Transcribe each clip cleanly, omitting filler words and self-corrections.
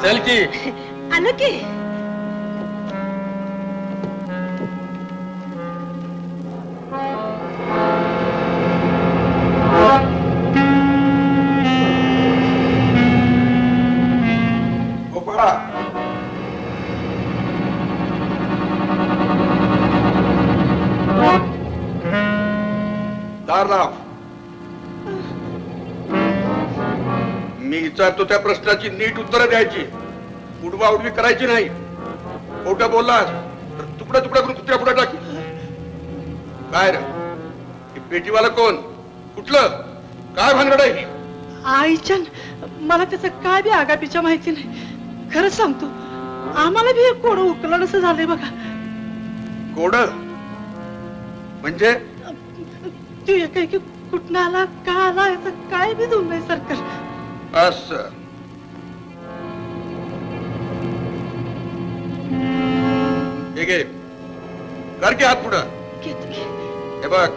चल की. आलो की. दार लाव. मी विचारतो त्या प्रश्नाची नीट उत्तरं द्यायची. उडवा उडवी करायची नाही. खोटं बोललास तर तुकडा तुकडा करून कुत्र्या पुढे टाकी. काय रे पेटीवाला कोण? कुठलं? काय भानगड आहे? आईचन मला त्याचं काय बी आगापीच्या माहिती नाही. खरंच सांगतो आम्हाला बी एक कोडं उकललं असं झालंय बघा. कोडं म्हणजे? तू एकाएकी कुठं आला का आला याचं काय बी दोन नाही सरकार. असं ठीक आहे. कर की हात पुढं. हे बघ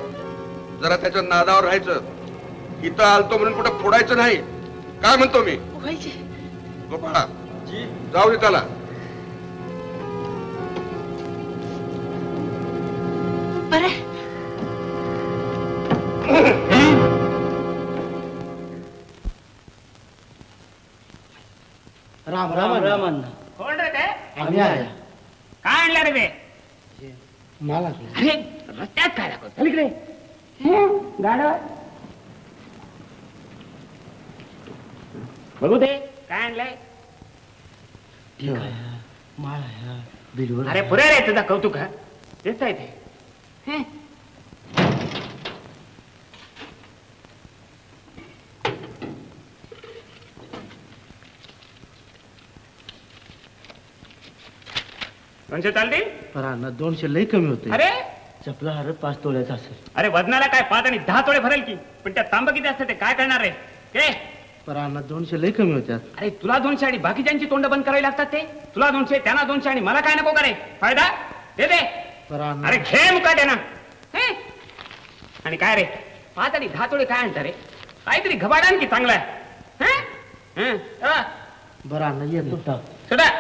जरा त्याच्या नादावर राहायचं. इथं आलतो म्हणून कुठं फोडायचं नाही. काय म्हणतो मी? गोपाळा जाऊ दे त्याला. बरं राम राम राम अण्णा. कोण रे ते? आम्ही आहे. काय आणलं रे ते? मला अरे रस्त्यात काय दाखवत? चल इकडे. गाडा बघू दे काय आणलंय. माळा बिलवर. अरे पुरे रे तुझा कौतुक. हा तेच आहे ते. दोनशे चालतील. पर अण्णा 200 लई कमी होते. अरे चपला हार 5 तोळ्याचा असेल. अरे वजनाला काय 5 आणि 10 तोळे भरेल की. पण त्या तांब किती असते ते काय करणार रे? पर अण्णा 200 लई कमी होत्यात. अरे तुला 200 आणि बाकीच्यांची तोंड बंद करावी लागतात ते. तुला 200 त्यांना 200 आणि मला काय नको करे. फायदा दे दे. पर अण्णा अरे घे मुकाटे ना. आणि काय रे 5 आणि 10 तोळे काय आणता रे? काहीतरी घबाडान की चांगला आहे. बरं अण्णा येतो. सुद्धा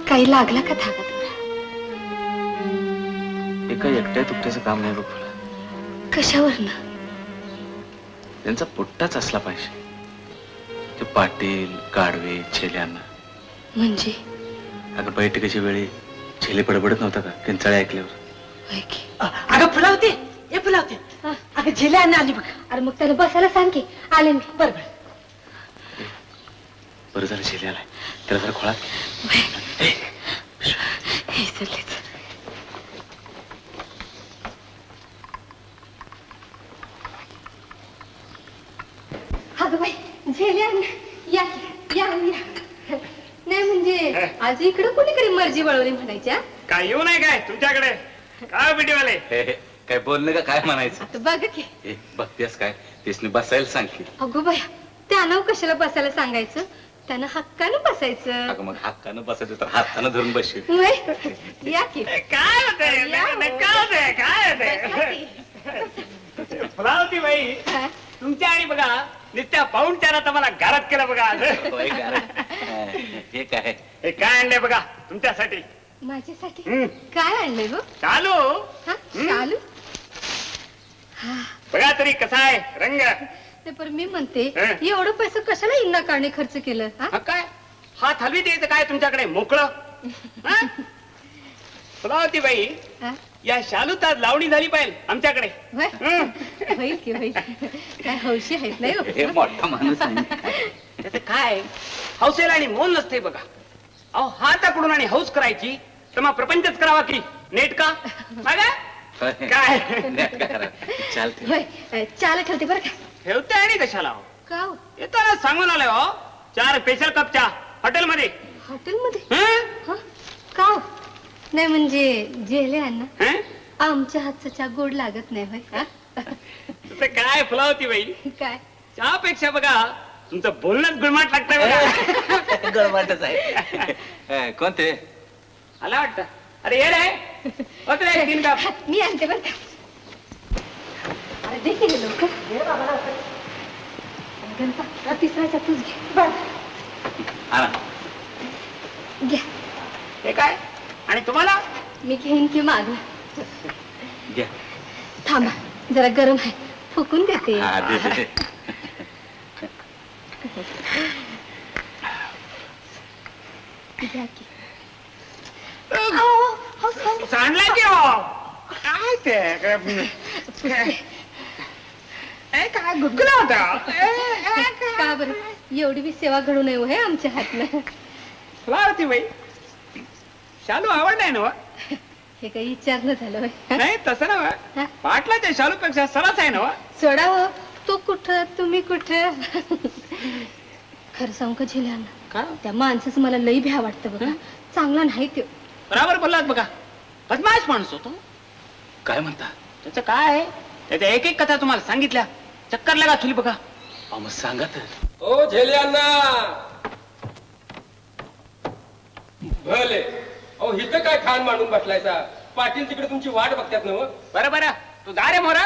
काही लागला का धागा तुला? एका एकट्या तुकट्याचं काम नाही बघ. कशावरनं? त्यांचा पोट्टाच असला पाहिजे. ते पाटील गाडवे छेल्यांना. म्हणजे अगं बैठकीच्या वेळी छेले बडबडत नव्हता का किंचाळे ऐकल्यावर? अगं फुलावते हे फुलावते. अगं झेले आली बघ. अरे मग त्याला बसायला सांग की. आले मी. बरोबर बरं झालं छेले आलाय. त्याला जरा खोळा. अगं बाई झेले या या या. नाही म्हणजे आज इकडं कोणीकडे मर्जी वळवली म्हणायच्या. काय येऊ नाही काय तुमच्याकडे? काय बिटीवाले काय बोलणं का काय म्हणायचं? बघ की बघतेस काय तेसने बसायला सांग की. अगो बाया त्यानं कशाला बसायला सांगायचं. त्यानं हक्कानं बसायचं. अगं मग हक्कानं बसायचं तर हातानं धरून बसशील. या की. काय होतंय काय होतंय फुलावती बाई तुमच्या आणि बघा नित्या पाहून त्याला मला घरात केलं बघा. हे काय हे काय आणलंय बघा तुमच्यासाठी. माझ्यासाठी काय आणलंय गो? चालू चालू बघा तरी कसा आहे रंग. ते पण मी म्हणते एवढं पैसे कशाला इन्ना काढणे खर्च केलं. काय हात हलवी द्यायचं काय तुमच्याकडे मोकळं. फुलावती बाई या शालूत आज लावणी झाली पाहिजे आमच्याकडे. होईल की होईल. काय हौशी आहेत नाही मोठा माणूस. त्याचं काय हौसेला आणि मोल नसते बघा. अहो हाताकडून आणि हौस करायची तर मग प्रपंचच करावा की नेट का बघा काय चालते. चाल ठेवते बरं का. ठेवते आणि कशाला हो का येताना सांगून आलोय हो 4 स्पेशल कप चहा हॉटेलमध्ये. हॉटेलमध्ये का नाही म्हणजे जेले अण्णा आमच्या हातचा चहा गोड लागत नाही. तसं काय फुलावती बाई, काय चहापेक्षा बघा तुमचं बोलणंच गुळमाट लागतंय बघा. गळमाटच आहे. कोण ते? आला वाटतं. अरे ये रे, होत रे 3 कप. मी आणते बरं का. अरे दे की रे लवकर. गणपा तिसऱ्याच्या तूच घे. आणा. घ्या. हे काय आणि तुम्हाला? मी घेईन की माग. घ्या. थांबा जरा गरम आहे, फुकून देते. हा, दे, दे. घ्या की. सांडला की हो. काय ते काय गुदगुला होता. का बरं एवढी बी सेवा घडू नये हो हे आमच्या हातनं. फुलावती बाई, शालू आवडलाय ना? हे काही विचारणं झालं होय. नाही तसं ना, पाटलाच्या शालूपेक्षा सरस आहे ना. सोडा हो, तू कुठं तुम्ही कुठं. खरं सांगू का झेल्यानं, का त्या माणसाचं मला लई भ्या वाटतं बघा. चांगला नाही तो. बरोबर बोललात बघा, बदमाश माणूस होतो. काय म्हणता? त्याचं काय आहे, त्याच्या एक एक कथा तुम्हाला सांगितल्या, चक्कर लगा तुली बघा. मग सांगा तर. ओ झेलियांना भले. अहो इथं काय खान मांडून बसलायचा? पाटील तिकडे तुमची वाट बघतात ना. बरं बरं, तू जा रे मोरा.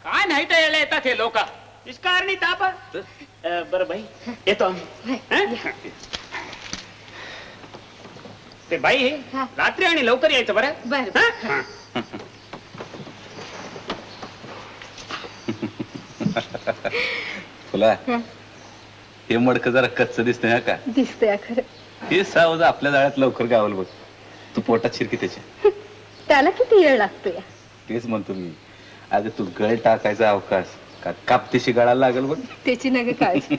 काय नाही तर यायला येतात हे लोक निष्कारणी ताप. बरं बाई येतो आम्ही. ते बाई रात्री आणि लवकर यायचं बरं. बरं फुला, हे मडकं जरा कच्च दिसतंय हा का? दिसतंय खरं. हे सावज आपल्या जाळ्यात लवकर गावल बघ. तू पोटात शिरकी त्याच्या. त्याला किती वेळ लागतो या? तेच म्हणतो मी. अगं तू गळ टाकायचा अवकाश का कापतीशी गळाला लागल बघ. त्याची नग काळजी.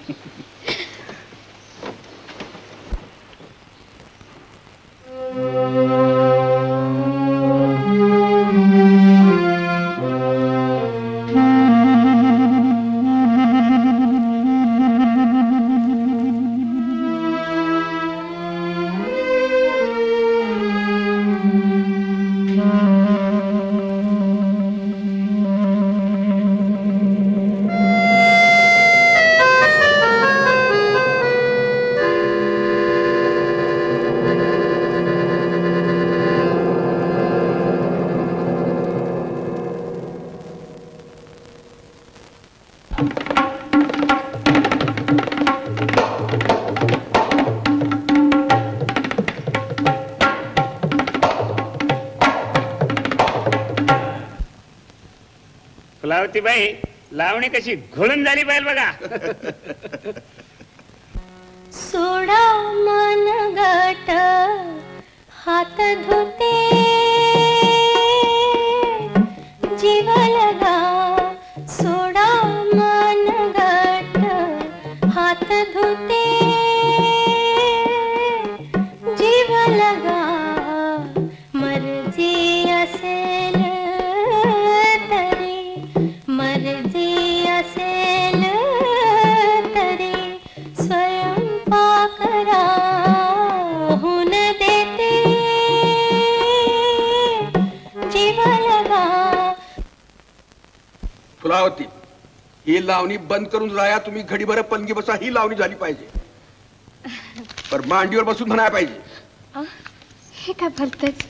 फुलावती बाई, लावणी कशी घोळून झाली पाहिजे बघा. सोडा मन गाठ हात धुते जीव लगा. सोडा मन गाठ हात धुते जीव लगा. मर्जी असेल मर्जी असेल तरी स्वयंपाक राहून देते जीव लगा. फुलावती, ही लावणी बंद करून राया. तुम्ही घडीभर पलंगी बसा. ही लावणी झाली पाहिजे. पर मांडीवर बसून म्हणाय पाहिजे. हे काय भलतच.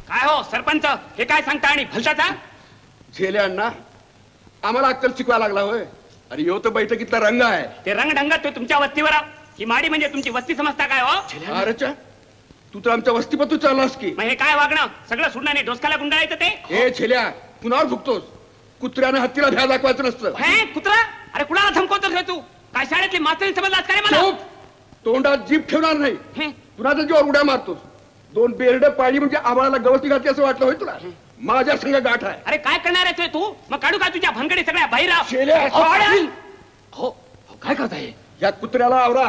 काय हो सरपंच, हे काय सांगता आणि भलताचा? झेले अण्णा, आम्हाला अक्कल शिकवायला लागला होय. अरे यो तर बैठकीतला रंग आहे. ते रंग तो तुमच्या वस्तीवर. ही माडी म्हणजे तुमची वस्ती समजता काय हो? अरेच्या, तू तर आमच्या वस्तीपतून चाललास की. मग हे काय वागणं? सगळं सोडण्याने डोसकाला गुंडाळायचं ते? हे झेल्या, कुणावर झुकतोस? कुत्र्यानं हत्तीला भ्या दाखवायचं नसतं. हे कुत्रा, अरे कुणाला धमकवतोस रे तू? काय शाळेतली मास्तरी समजलास का रे मला? चूप! तोंडात जीभ ठेवणार नाही. हे? कुणाच्या जीवावर उड्या मारतोस. 2 बेरड पाळली म्हणजे आम्हाला गवती घातली असं वाटलं होय तुला? माझ्या संग गाठ आहे. अरे काय करणार आहेस रे तू? मग काढू का तुझ्या भानगडी सगळ्या बाहेर? शेल्या, हो काय करताय? या कुत्र्याला आवरा.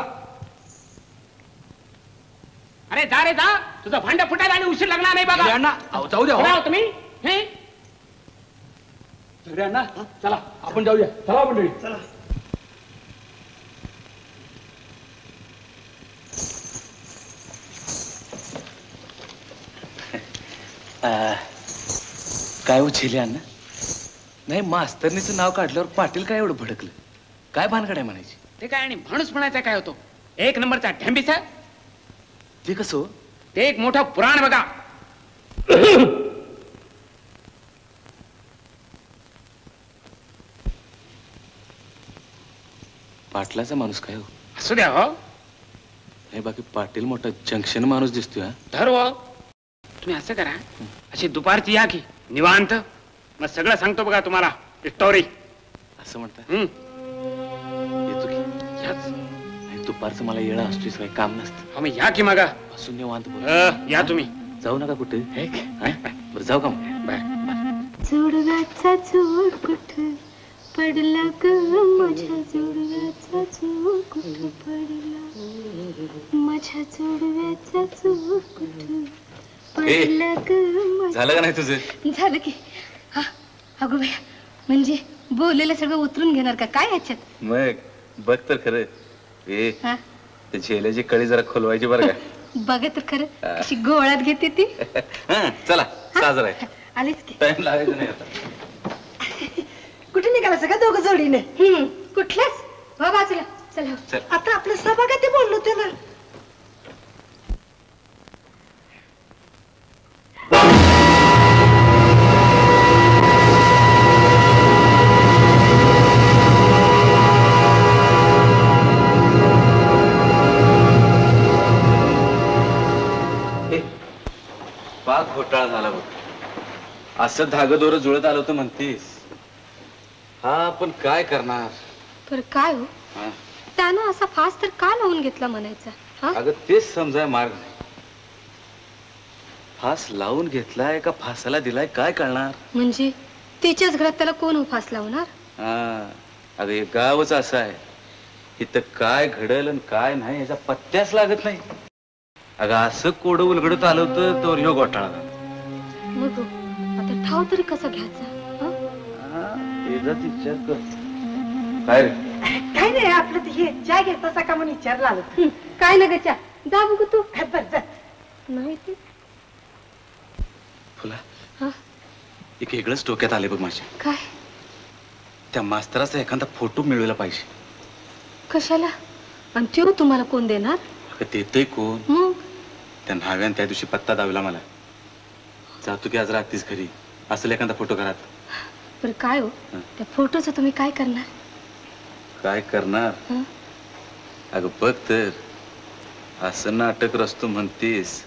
अरे जा रे जा, तुझं भांड फुटायला आणि उशीर लागणार नाही बघा. जाऊ द्या. कोण आहो तुम्ही? हे अण्णा चला आपण जाऊया. चला मंडळी. चला. काय उचलले अण्णा? नाही मास्तरनीचं नाव काढल्यावर पाटील काय एवढं भडकलं? काय भानगड आहे म्हणायची? ते काय आणि माणूस म्हणायचा काय होतो? एक नंबरचा ढेंबीचा. ते कसं? ते एक मोठं पुराण बघा. पाटलाचा माणूस काय हो? असू द्या हो. नाही बाकी पाटील मोठा जंक्शन माणूस दिसतोय. हा धर हो. तुम्ही असं करा, अशी दुपारची या की निवांत, मग सगळं सांगतो बघा तुम्हाला स्टोरी. असं म्हणता? येतो की याच दुपारचं मला येळा असतोय, काही काम नसतं. आम्ही या की मागा बसून निवांत बोल. या तुम्ही. जाऊ नका कुठे. बरं जाऊ का मग? जोडव्याचा जोड कुठं पडला ग माझ्या जोडव्याचा जोड कुठं पडला, माझ्या जोडव्याचा जोड कुठं पडला ग. झालं का नाही तुझं? झालं की. हा अगो बाया, म्हणजे बोललेलं सगळं उतरून घेणार का काय ह्याच्यात? मग बघ तर खरं. ए हा ते झेल्याची कळी जरा खोलवायची बरं का. बघा तर खरं कशी गोळ्यात घेते ती. चला साजर आहे. आलीच की. टाइम लागायचं नाही आता. कुठे निघाला सगळं दोघं जोडीने? कुठल्याच हो बाजूला. चला चल. आता आपलं सभागाती बोललो होते ना. पाक घोटाळा झाला बघ. असं धागदोरं जुळत आलं होतं म्हणतीस. हा पण काय करणार? पर काय हो, हा? त्यानं असा फास तर का लावून घेतला म्हणायचा? हा अगं तेच समजाय मार्ग नाही. फास लावून घेतलाय का फासाला दिलाय काय कळणार? म्हणजे तिच्याच घरात त्याला कोण फास लावणार? हा अगं हे गावच असं आहे, इथं काय घडल आणि काय नाही याचा पत्त्याच लागत नाही. अगं असं कोडं उलगडत आलं होतं तर ह्यो घोटाळा झाला. मग आता ठाव तरी कसा घ्यायचा? विचार कर. काय रे? काय नाही, आपलं ते हे चहा घेता का म्हणून विचारलं आलं. काय ना गच्या जा बघू तू. नाही ते फुला हा? एक वेगळंच डोक्यात आले बघ माझ्या. काय? त्या मास्तराचा एखादा फोटो मिळवला पाहिजे. कशाला? आणि त्यो तुम्हाला कोण देणार? देतय कोण? मग त्या न्हाव्यान त्या दिवशी पत्ता दावला मला. जातो की आज रात्रीच घरी. असेल एखादा फोटो घरात. बरं काय हो, त्या फोटोचं तुम्ही काय करणार? काय करणार? हं? अगं बघ तर असं नाटक रचतो म्हणतीस